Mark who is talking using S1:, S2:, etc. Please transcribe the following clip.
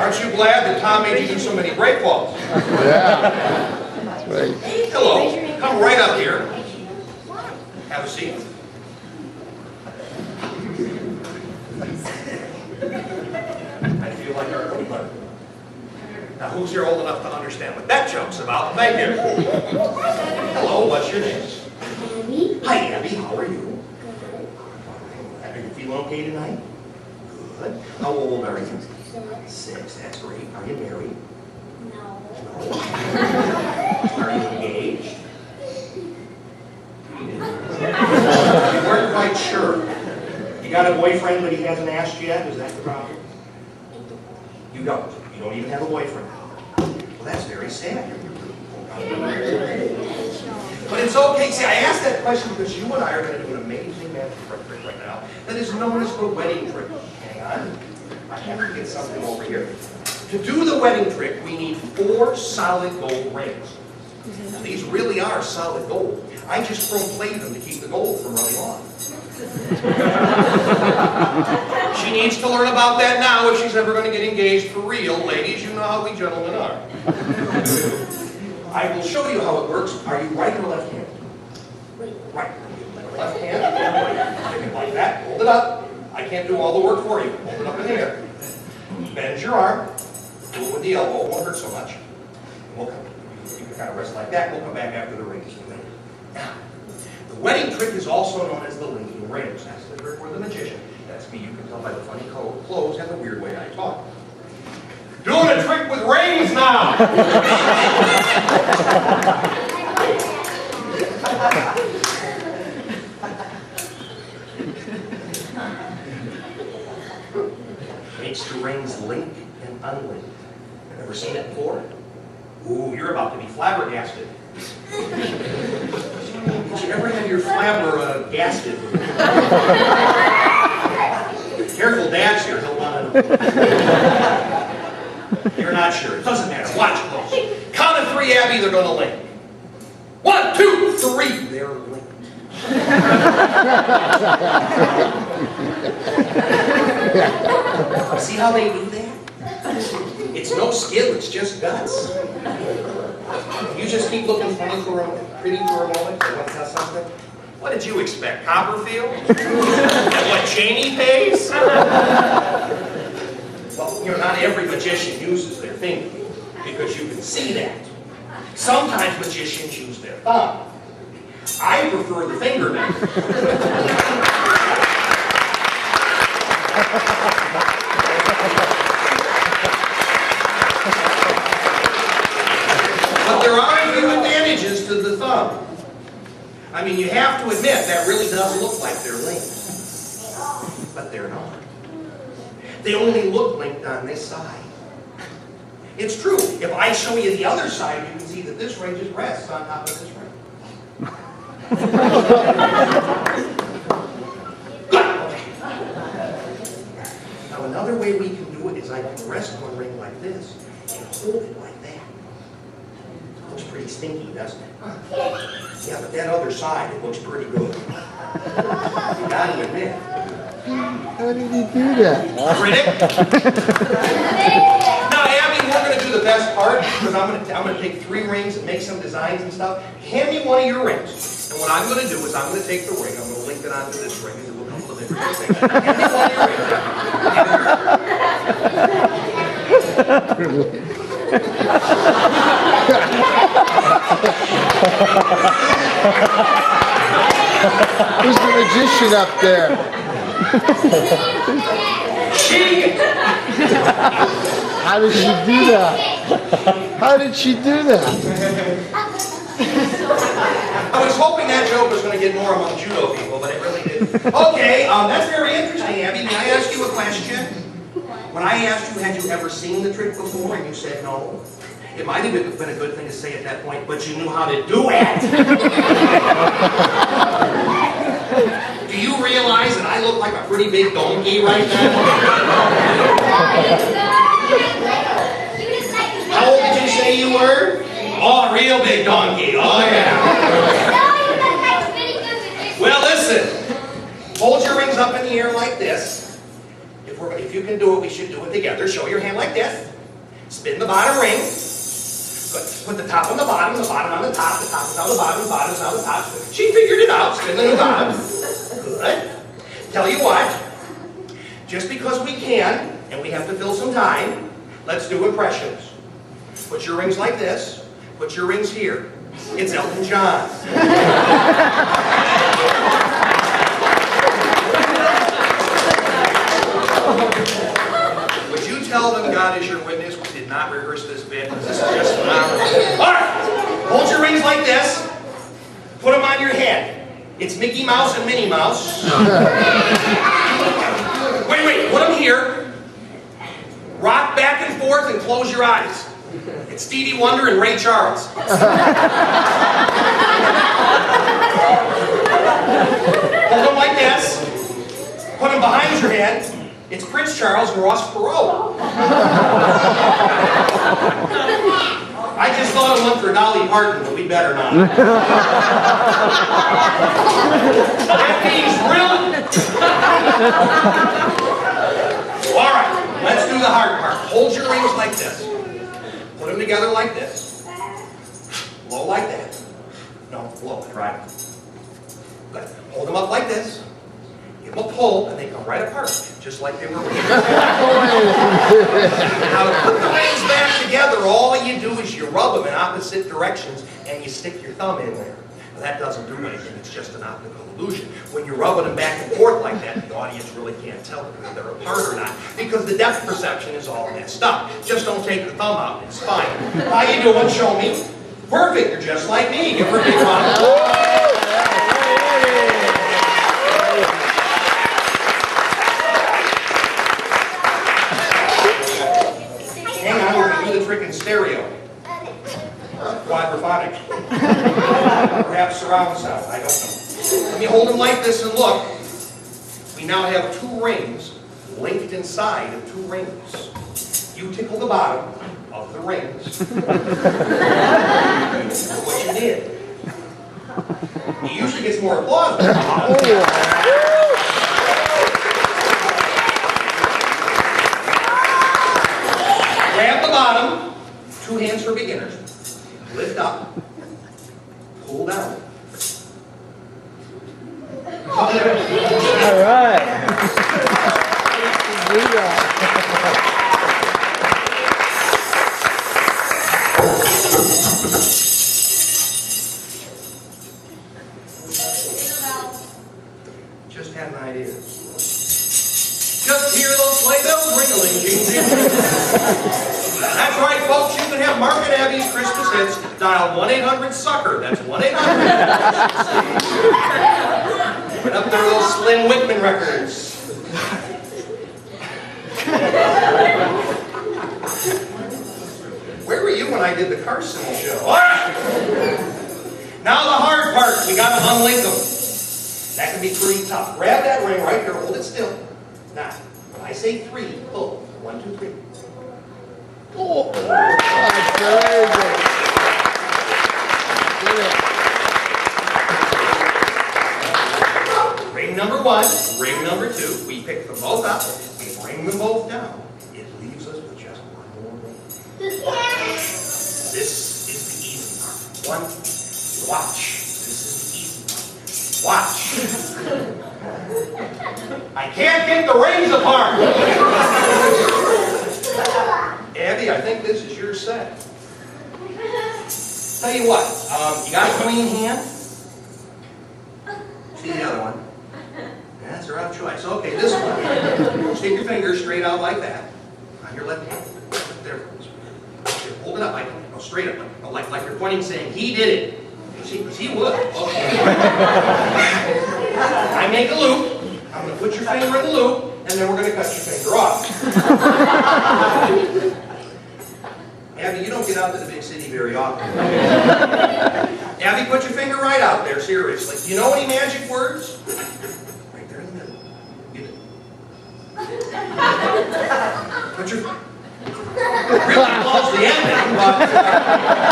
S1: Aren't you glad that Tom made you do so many break falls?
S2: Yeah. That's right.
S1: Hello. Come right up here. Have a seat. I feel like our buddy. Now, who's here old enough to understand what that joke's about? Thank you. Hello, what's your name?
S3: Abby.
S1: Hi, Abby. How are you? Are you feeling okay tonight? Good. How old are you? 6. That's great. Are you married?
S3: No.
S1: No. Are you engaged? You weren't quite sure. You got a boyfriend, but he hasn't asked you yet? Is that the problem? You don't. You don't even have a boyfriend. Well, that's very sad. But it's okay. See, I asked that question because you and I are going to do an amazing magic trick right now that is known as the wedding trick. Hang on. I have to get something over here. To do the wedding trick, we need 4 solid gold rings. Now, these really are solid gold. I just chrome-plated them to keep the gold from running off. She needs to learn about that now if she's ever going to get engaged for real. Ladies, you know how we gentlemen are. I will show you how it works. Are you right or left-handed? Right. Left hand. Take it like that. Hold it up. I can't do all the work for you. Hold it up in the air. Bend your arm. Do it with the elbow. It won't hurt so much. You can kind of rest like that. We'll come back after the rings. Now, the wedding trick is also known as the linking rings. That's the trick for the magician. That's me. You can tell by the funny clothes and the weird way I talk. Doing a trick with rings now! Makes the rings link and unlink. Ever seen it before? Ooh, you're about to be flabbergasted. Did you ever have your flabber gasted? Careful, Dad's here. He'll want to know. You're not sure. It doesn't matter. Watch close. Count of 3, Abby, they're going to link. 1, 2, 3. They're linked. See how they do that? It's no skill, it's just guts. You just keep looking pretty for a moment. You want to tell something? What did you expect? Copperfield? And what Cheney pays? Well, not every magician uses their finger because you can see that. Sometimes magicians use their thumb. I prefer the fingernail. But there are a few advantages to the thumb. I mean, you have to admit, that really does look like they're linked. But they're not. They only look linked on this side. It's true. If I show you the other side, you can see that this ring just rests on top of this ring. Good. Okay. Now, another way we can do it is I can rest one ring like this and hold it like that. Looks pretty stinky, doesn't it? Yeah, but that other side, it looks pretty good. You gotta admit.
S2: How did he do that?
S1: Critic? Now, Abby, we're going to do the best part because I'm going to take 3 rings and make some designs and stuff. Hand me one of your rings. And what I'm going to do is I'm going to take the ring, I'm going to link it onto this ring, and it will come to the different things. Hand me one of your rings.
S2: Who's the magician up there? How did she do that? How did she do that?
S1: I was hoping that joke was going to get more among judo people, but it really didn't. Okay, that's very interesting, Abby. May I ask you a question? When I asked you, had you ever seen the trick before, and you said no, it might have been a good thing to say at that point, but you knew how to do it. Do you realize that I look like a pretty big donkey right now? How old did you say you were? Oh, a real big donkey. Oh, yeah. Well, listen. Hold your rings up in the air like this. If you can do it, we should do it together. Show your hand like this. Spin the bottom ring. Good. Put the top on the bottom on the top is on the bottom is on the top. She figured it out. Spin the new bottom. Good. Tell you what, just because we can, and we have to fill some time, let's do impressions. Put your rings like this. Put your rings here. It's Elton John. Would you tell them God is your witness? We did not rehearse this bit. This is just phenomenal. All right. Hold your rings like this. Put them on your head. It's Mickey Mouse and Minnie Mouse. Wait. Put them here. Rock back and forth and close your eyes. It's Stevie Wonder and Ray Charles. Hold them like this. Put them behind your head. It's Prince Charles and Ross Perot. I just thought of one for Dolly Parton, but we better not. That means real. All right, let's do the hard part. Hold your rings like this. Put them together like this. Low like that. No, low, right. Good. Hold them up like this. Give them a pull, and they come right apart, just like they were originally. Now, to put the rings back together, all you do is you rub them in opposite directions, and you stick your thumb in there. Now, that doesn't do anything. It's just an optical illusion. When you're rubbing them back and forth like that, the audience really can't tell whether they're apart or not, because the depth perception is all messed up. Just don't take the thumb out. It's fine. How you doing? Show me. Perfect. You're just like me. Give her a big round of applause. Hang on, we're going to do the trick in stereo. Quadraphonic. Perhaps surround sound, I don't know. Let me hold them like this and look. We now have two rings linked inside of two rings. You tickle the bottom of the rings. What you did. He usually gets more applause. Grab the bottom, two hands for beginners. Lift up, pull down.
S2: All right.
S1: Just had an idea. Just hear those sleigh bells ringling, ding, ding. That's right, folks. You can have Mark and Abby's Christmas hits. Dial 1-800-SUCKER. That's 1-800. Right up there, those Slim Whitman records. Where were you when I did the Carson show? Ah! Now the hard part. We got to unlink them. That can be pretty tough. Grab that ring right here. Hold it still. Now, when I say 3, pull. 1, 2, 3.
S2: Oh, that's crazy.
S1: Ring number 1, ring number 2. We pick them both up. We bring them both down. It leaves us with just one more ring. This is the easy part. Watch. This is the easy part. Watch. I can't get the rings apart. Abby, I think this is your set. Tell you what, you got a clean hand? See the other one? That's a rough choice. Okay, this one. Stick your fingers straight out like that. On your left hand. There. Hold it up. No, straight up. Like you're pointing saying, he did it. See, he would. Okay. I make a loop. I'm going to put your finger in the loop, and then we're going to cut your finger off. Abby, you don't get out to the big city very often. Abby, put your finger right out there, seriously. Do you know any magic words? Right there in the middle. Get it. Put your... Really close to the ending, but...